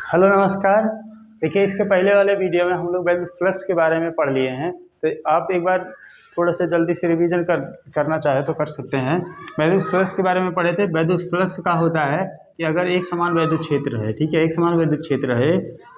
Hello नमस्कार। देखिए, इसके पहले वाले वीडियो में हम लोग वैद्युत फ्लक्स के बारे में पढ़ लिए हैं, तो आप एक बार थोड़ा सा जल्दी से रिवीजन करना चाहे तो कर सकते हैं। वैद्युत फ्लक्स के बारे में पढ़े थे। वैद्युत फ्लक्स का होता है कि अगर एक समान वैद्युत क्षेत्र है, ठीक है, एक समान वैद्युत क्षेत्र है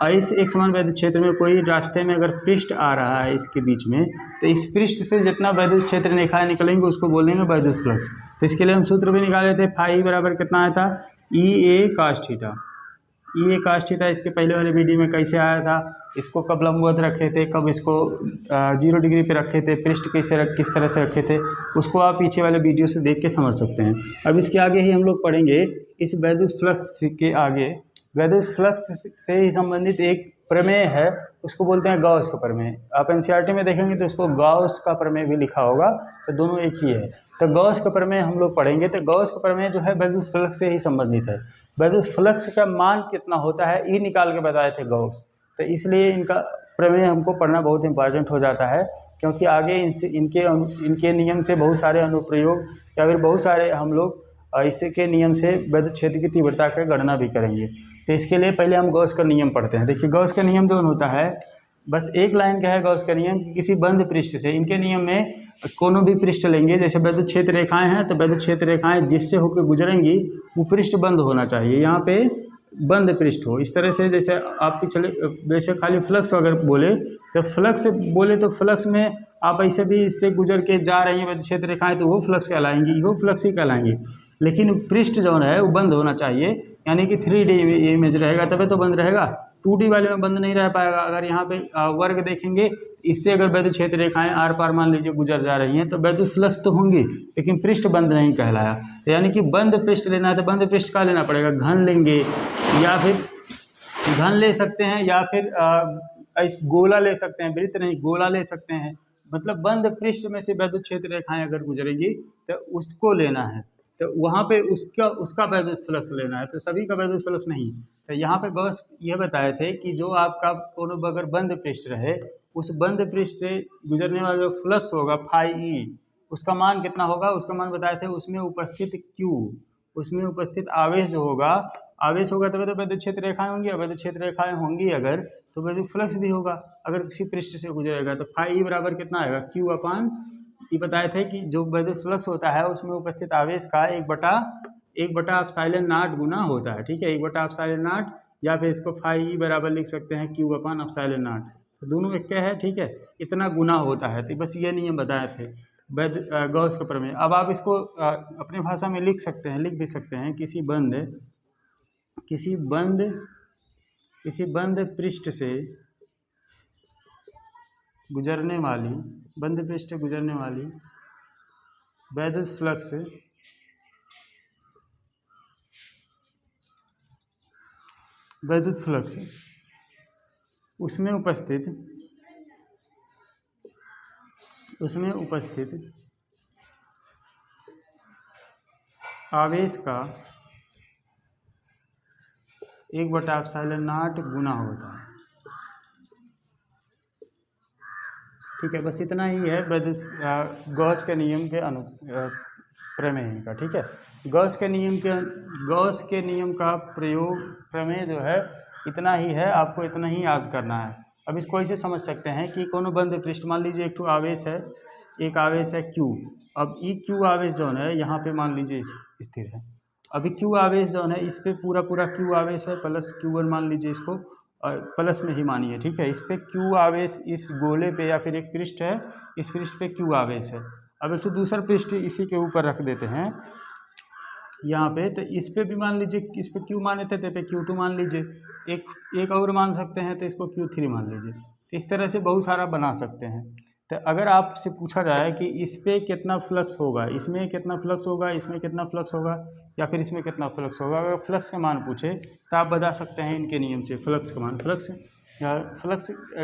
और इस एक समान वैद्युत क्षेत्र में कोई रास्ते में अगर पृष्ठ आ रहा है इसके बीच में, तो इस पृष्ठ से जितना वैद्युत क्षेत्र रेखाएं निकलेंगे उसको बोलेंगे वैद्युत फ्लक्स। तो इसके लिए हम सूत्र भी निकाले थे, फाई बराबर कितना आया था, ई ए कास थीटा। ये कास्ट थीटा इसके पहले वाले वीडियो में कैसे आया था, इसको कब लंबवत रखे थे, कब इसको 0 डिग्री पे रखे थे, पृष्ठ किस तरह से रखे थे, उसको आप पीछे वाले वीडियो से देख के समझ सकते हैं। अब इसके आगे ही हम लोग पढ़ेंगे इस वैद्युत फ्लक्स के आगे वैद्युत फ्लक्स से ही संबंधित एक प्रमेय है, उसको बोलते हैं गॉस का प्रमेय। आप एनसीईआरटी में देखेंगे तो उसको गॉस का प्रमेय भी लिखा होगा, तो दोनों एक ही है। तो गॉस का प्रमेय हम लोग पढ़ेंगे। तो गॉस का प्रमेय जो है वैद्युत फ्लक्स से ही संबंधित है। वैद्युत फ्लक्स का मान कितना होता है ई निकाल के बताए थे गॉस। तो इसलिए इनका प्रमेय हमको पढ़ना बहुत इंपॉर्टेंट हो जाता है, क्योंकि आगे इनके नियम से बहुत सारे अनुप्रयोग या फिर बहुत सारे हम लोग इसी के नियम से वैद्युत क्षेत्र की तीव्रता की गणना भी करेंगे। तो इसके लिए पहले हम गॉस का नियम पढ़ते हैं। देखिए, गॉस का नियम जो होता है, बस एक लाइन का है गॉस का नियम कि किसी बंद पृष्ठ से, इनके नियम में कोनो भी पृष्ठ लेंगे, जैसे वैद्युत क्षेत्र रेखाएं हैं तो वैद्युत क्षेत्र रेखाएं जिससे होकर गुजरेंगी वो पृष्ठ बंद होना चाहिए। यहाँ पे बंद पृष्ठ हो, इस तरह से। जैसे आप पिछले वैसे खाली फ्लक्स अगर बोले तो फ्लक्स में आप ऐसे भी इससे गुजर के जा रही हैं वैद्युत क्षेत्र रेखाएं, तो वो फ्लक्स कहलाएंगी, वो फ्लक्स ही कहलाएंगी। लेकिन पृष्ठ जो है वो बंद होना चाहिए, यानी कि 3D इमेज रहेगा तभी तो बंद रहेगा। 2D वाले में बंद नहीं रह पाएगा। अगर यहाँ पे वर्ग देखेंगे, इससे अगर वैद्युत क्षेत्र रेखाएं आर पार मान लीजिए गुजर जा रही हैं तो वैद्युत फ्लक्स तो होंगी, लेकिन पृष्ठ बंद नहीं कहलाया। तो यानी कि बंद पृष्ठ लेना है तो बंद पृष्ठ का लेना पड़ेगा, घन लेंगे या फिर घन ले सकते हैं, या फिर गोला ले सकते हैं, वृत्त नहीं गोला ले सकते हैं। मतलब बंद पृष्ठ में से वैद्युत क्षेत्र रेखाएं अगर गुजरेंगी तो उसको लेना है, तो वहाँ पे उसका वैद्युत फ्लक्स लेना है, तो सभी का वैद्युत फ्लक्स नहीं। तो यहाँ पे गॉस ये बताए थे कि जो आपका कोनो अगर बंद पृष्ठ रहे, उस बंद पृष्ठ से गुजरने वाला जो फ्लक्स होगा फाई ई, उसका मान कितना होगा, उसका मान बताए थे। उसमें उपस्थित क्यू, उसमें उपस्थित आवेश जो होगा, आवेश होगा तभी तो वैद्युत क्षेत्र रेखाएं होंगी, और वैद्युत क्षेत्र रेखाएं होंगी अगर तो वैद्युत फ्लक्स भी होगा। अगर किसी पृष्ठ से गुजरेगा तो फाई ई बराबर कितना आएगा, क्यू अपान। ये बताए थे कि जो वैद्युत फ्लक्स होता है उसमें उपस्थित आवेश का एक बटा एप्सिलॉन नॉट गुना होता है, ठीक है, 1 बटा एप्सिलॉन नॉट, या फिर इसको फाई ई बराबर लिख सकते हैं क्यू अपान एप्सिलॉन नॉट। तो दोनों एक है, ठीक है, इतना गुना होता है। तो बस ये नियम बताए थे गॉस का प्रमेय। अब आप इसको अपनी भाषा में लिख सकते हैं, लिख भी सकते हैं। किसी बंद पृष्ठ से गुजरने वाली वैद्युत फ्लक्स उसमें उपस्थित आवेश का 1 बटा एप्सिलॉन नॉट गुना होता है, ठीक है। बस इतना ही है गॉस के नियम के प्रमेय का, ठीक है। गॉस के नियम का प्रमेय जो है इतना ही है, आपको इतना ही याद करना है। अब इसको ऐसे समझ सकते हैं कि कोनो बंद पृष्ठ, मान लीजिए एक आवेश है, क्यू। अब ई क्यू आवेश जो है यहाँ पे मान लीजिए स्थिर है। अभी क्यू आवेश जो है इस पर पूरा क्यू आवेश है, प्लस Q1 मान लीजिए इसको, और प्लस में ही मानिए, ठीक है। इस पर क्यू आवेश इस गोले पे या फिर एक पृष्ठ है, इस पृष्ठ पे क्यू आवेश है। अब एक दूसरा पृष्ठ इसी के ऊपर रख देते हैं यहाँ पे, तो इस पे भी मान लीजिए, इस पे क्यू माने थे तो पे Q2 मान लीजिए, एक और मान सकते हैं तो इसको Q3 मान लीजिए। तो इस तरह से बहुत सारा बना सकते हैं। तो अगर आपसे पूछा जाए कि इस पे कितना फ्लक्स होगा, इसमें कितना फ्लक्स होगा, इसमें कितना फ्लक्स होगा, या फिर इसमें कितना फ्लक्स होगा, अगर फ्लक्स का मान पूछे तो आप बता सकते हैं इनके नियम से। फ्लक्स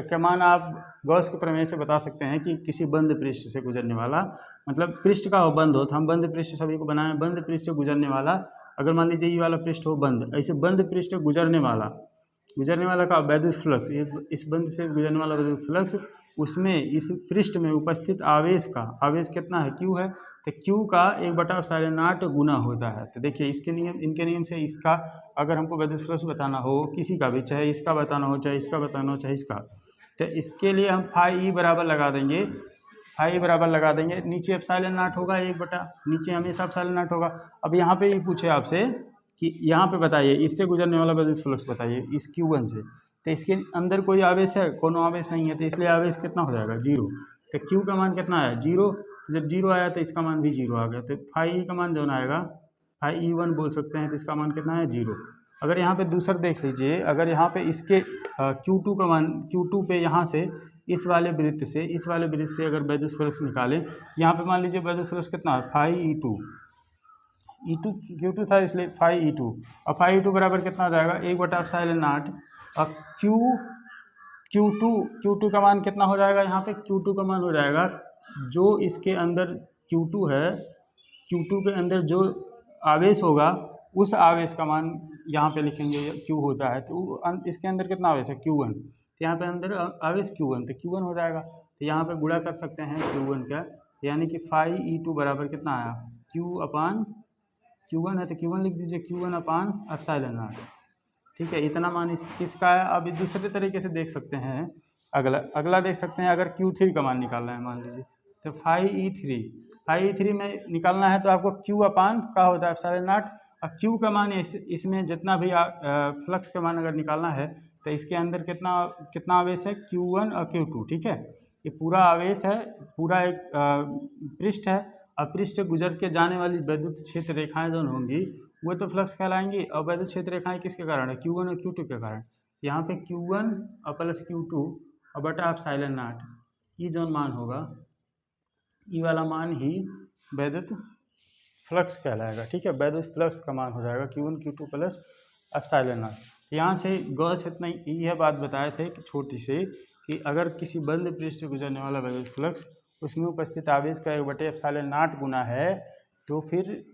का मान आप गॉस के प्रमेय से बता सकते हैं कि किसी बंद पृष्ठ से गुजरने वाला, मतलब पृष्ठ का हो बंद हो, तो हम बंद पृष्ठ सभी को बनाएं, बंद पृष्ठ से गुजरने वाला, अगर मान लीजिए ये वाला पृष्ठ हो बंद, ऐसे बंद पृष्ठ से गुजरने वाला का वैद्युत फ्लक्स, इस बंद से गुजरने वाला वैद्युत फ्लक्स उसमें इस पृष्ठ में उपस्थित आवेश का आवेश कितना है, क्यू है, तो क्यू का 1/ε0 गुना होता है। तो देखिए इसके नियम, इनके नियम से इसका अगर हमको विद्युत फ्लक्स बताना हो किसी का भी, चाहे इसका बताना हो, चाहे इसका बताना हो, चाहे इसका, तो इसके लिए हम फाई ई बराबर लगा देंगे, फाई बराबर लगा देंगे, नीचे ε0 होगा 1 नीचे हमेशा ε0 होगा। अब यहाँ पे ये पूछे आपसे कि यहाँ पे बताइए इससे गुजरने वाला विद्युत फ्लक्स बताइए इस Q1 से, तो इसके अंदर कोई आवेश है, कोनो आवेश नहीं है, तो इसलिए आवेश कितना हो जाएगा, 0। तो Q का मान कितना है, 0, तो जब 0 आया तो इसका मान भी 0 आ गया, तो फाई का मान जो आएगा फाई E1 बोल सकते हैं, तो इसका मान कितना है, 0। अगर यहाँ पे दूसरा देख लीजिए, अगर यहाँ पे इसके Q2 का मान, Q2 पे यहाँ से इस वाले वृत्त से अगर विद्युत फ्लक्स निकालें, यहाँ पे मान लीजिए विद्युत फ्लक्स कितना है, फाई E2 Q2 था इसलिए फाई E2, और फाई E2 बराबर कितना हो जाएगा, 1/ε0, और Q2 का मान कितना हो जाएगा, यहाँ पे Q2 का मान हो जाएगा जो इसके अंदर Q2 है, Q2 के अंदर जो आवेश होगा उस आवेश का मान यहाँ पे लिखेंगे, Q होता है तो इसके अंदर कितना आवेश है, Q1, तो यहाँ पे अंदर आवेश Q1, तो Q1 हो जाएगा, तो यहाँ पे गुणा कर सकते हैं Q1 का, यानी कि फाई E2 बराबर कितना आया, Q1 है तो Q1 लिख दीजिए, Q1/ε0, ठीक है, इतना मान इसका है। अब दूसरे तरीके से देख सकते हैं, अगला देख सकते हैं, अगर Q3 का मान निकालना है मान लीजिए, तो फाई E3 में निकालना है तो आपको Q अपान का होता है ε0, और Q का मान इसमें जितना भी फ्लक्स का मान अगर निकालना है तो इसके अंदर कितना आवेश है, Q1 और Q2, ठीक है, ये पूरा आवेश है, पूरा एक पृष्ठ है, और पृष्ठ से गुजर के जाने वाली विद्युत क्षेत्र रेखाएं जो होंगी वो तो फ्लक्स कहलाएंगी, और विद्युत क्षेत्र रेखाएं किसके कारण है, Q1 और Q2 के कारण। यहाँ पे Q1 और प्लस Q2 और बटा ε0, ये जो मान होगा, ये वाला मान ही विद्युत फ्लक्स कहलाएगा, ठीक है, विद्युत फ्लक्स का मान हो जाएगा Q1 Q2 प्लस ε0। यहाँ से गौस इतना यह बात बताए थे कि छोटी से, कि अगर किसी बंद पृष्ठ से गुजरने वाला विद्युत फ्लक्स उसमें उपस्थित आवेश का 1/ε0 गुना है, तो फिर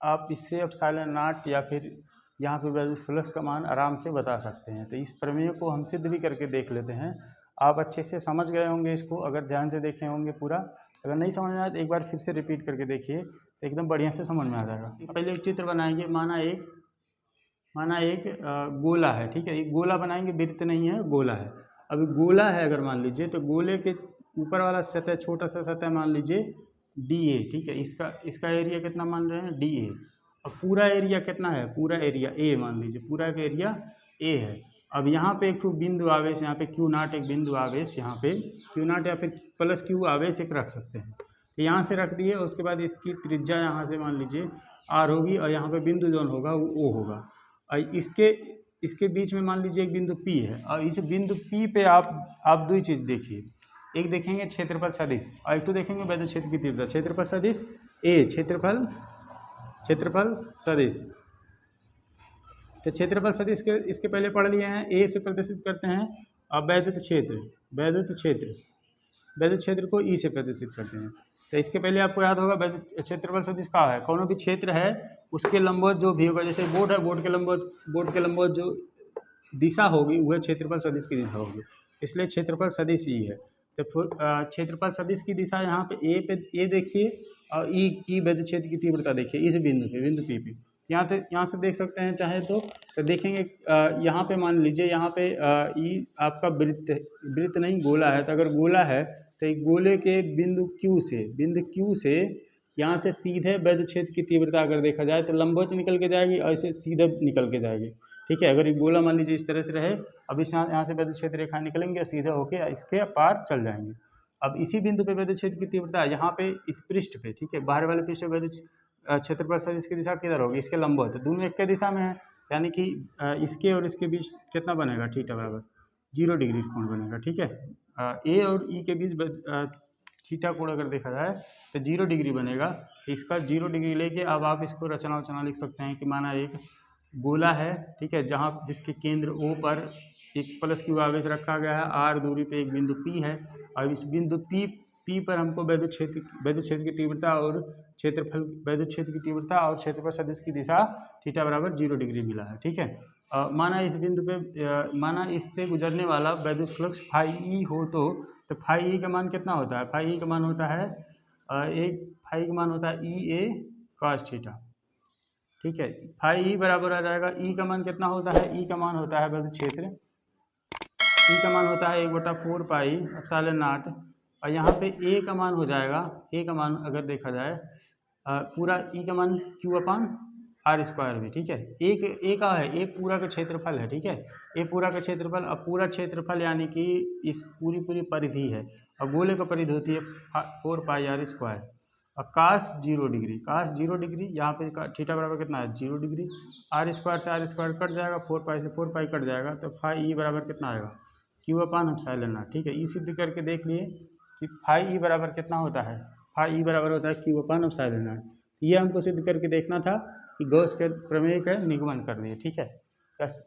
आप इससे ε0 या फिर यहाँ पे विद्युत फ्लक्स का मान आराम से बता सकते हैं। तो इस प्रमेय को हम सिद्ध भी करके देख लेते हैं, आप अच्छे से समझ गए होंगे इसको अगर ध्यान से देखे होंगे पूरा, अगर नहीं समझ में आया तो एक बार फिर से रिपीट करके देखिए तो एकदम बढ़िया से समझ में आ जाएगा। पहले एक चित्र बनाएंगे, माना एक गोला है, ठीक है, एक गोला बनाएंगे, वृत्त नहीं है, गोला है। अभी गोला है अगर मान लीजिए, तो गोले के ऊपर वाला सतह, छोटा सा सतह मान लीजिए DA, ठीक है, इसका एरिया कितना मान रहे हैं, DA, और पूरा एरिया कितना है, पूरा एरिया A मान लीजिए, पूरा का एरिया A है। अब यहाँ पे एक बिंदु आवेश, यहाँ पे Q0 एक बिंदु आवेश, यहाँ पे Q0 या फिर प्लस Q आवेश एक रख सकते हैं, तो यहाँ से रख दिए, उसके बाद इसकी त्रिज्या यहाँ से मान लीजिए R होगी, और यहाँ पे बिंदु जोन होगा वो O होगा, और इसके बीच में मान लीजिए एक बिंदु P है, और इस बिंदु P पे आप दो ही चीज़ देखिए, एक देखेंगे क्षेत्रफल सदिश, और एक तो देखेंगे विद्युत क्षेत्र की तीव्रता, क्षेत्रफल सदिश A, क्षेत्रफल सदिश, तो क्षेत्रफल सदिश के इसके पहले पढ़ लिए हैं, A से प्रदर्शित करते हैं, अब विद्युत क्षेत्र को E से प्रदर्शित करते हैं। तो इसके पहले आपको याद होगा विद्युत क्षेत्रफल सदिश का है, कौन भी क्षेत्र है उसके लंबवत जो भी होगा, जैसे बोर्ड है, बोर्ड के लंबवत जो दिशा होगी वह क्षेत्रफल सदिश की दिशा होगी, इसलिए क्षेत्रफल सदिश E है। तो क्षेत्रफल सदिश की दिशा यहाँ पे ए देखिए, और ई विद्युत क्षेत्र की तीव्रता देखिए इस बिंदु P पे, यहाँ से देख सकते हैं चाहे तो देखेंगे, यहाँ पे मान लीजिए, यहाँ पे ई आपका वृत्त नहीं गोला है, तो अगर गोला है तो एक गोले के बिंदु Q से यहाँ से सीधे विद्युत क्षेत्र की तीव्रता अगर देखा जाए तो लंबवत निकल के जाएगी, और ऐसे सीधे निकल के जाएगी, ठीक है। अगर ये गोला मान लीजिए इस तरह से रहे, अब इस यहाँ से विद्युत क्षेत्र रेखा निकलेंगे और सीधे होके इसके पार चल जाएंगे। अब इसी बिंदु पे विद्युत क्षेत्र की तीव्रता यहाँ पे इस पृष्ठ पे, ठीक है, बाहर वाले पृष्ठ पे विद्युत क्षेत्रफल सदिश की दिशा किधर होगी, इसके लंबवत, दोनों एक के दिशा में है, यानी कि इसके और इसके बीच कितना बनेगा, थीटा बराबर 0 डिग्री कोण बनेगा, ठीक है। ए और ई के बीच थीटा कोण अगर देखा जाए तो 0 डिग्री बनेगा, तो इसका 0 डिग्री लेके अब आप इसको रचना लिख सकते हैं कि माना एक गोला है, ठीक है, जहाँ जिसके केंद्र O पर एक प्लस Q आवेश रखा गया है, R दूरी पे एक बिंदु P है, और इस बिंदु P P पर हमको विद्युत क्षेत्र की तीव्रता और क्षेत्रफल विद्युत क्षेत्र की तीव्रता और क्षेत्रफल सदिश की दिशा थीटा बराबर 0 डिग्री मिला है। ठीक है, माना इस बिंदु पे माना इससे गुजरने वाला विद्युत फ्लक्स फाई ई हो तो फाई ई का मान कितना होता है? फाई ई का मान होता है फाई का मान होता है ई ए कॉस थीटा। ठीक है, फाई ई बराबर आ जाएगा, ई का मान कितना होता है? ई का मान होता है विद्युत क्षेत्र, ई का मान होता है 1/4 पाई एप्सिलॉन नॉट, और यहाँ पे ए का मान हो जाएगा, ए का मान अगर देखा जाए पूरा ई का मान Q/r² भी। ठीक है, एक ए का है, ए पूरा का क्षेत्रफल है। ठीक है, ए पूरा का क्षेत्रफल, अब पूरा क्षेत्रफल यानी कि इस पूरी परिधि है, और गोले का परिधि होती है 4 पाई r², और कास 0 डिग्री, यहाँ पे थीटा बराबर कितना है? 0 डिग्री। r² से r² कट जाएगा, 4 पाई से 4 पाई कट जाएगा, तो फाई ई बराबर कितना आएगा? Q/ε0। ठीक है, ये सिद्ध करके देख लिए कि फाई ई बराबर कितना होता है? फाई ई बराबर होता है Q/ε0। ये हमको सिद्ध करके देखना था कि गॉस के प्रमेय का निगमन कर दिए। ठीक है, बस।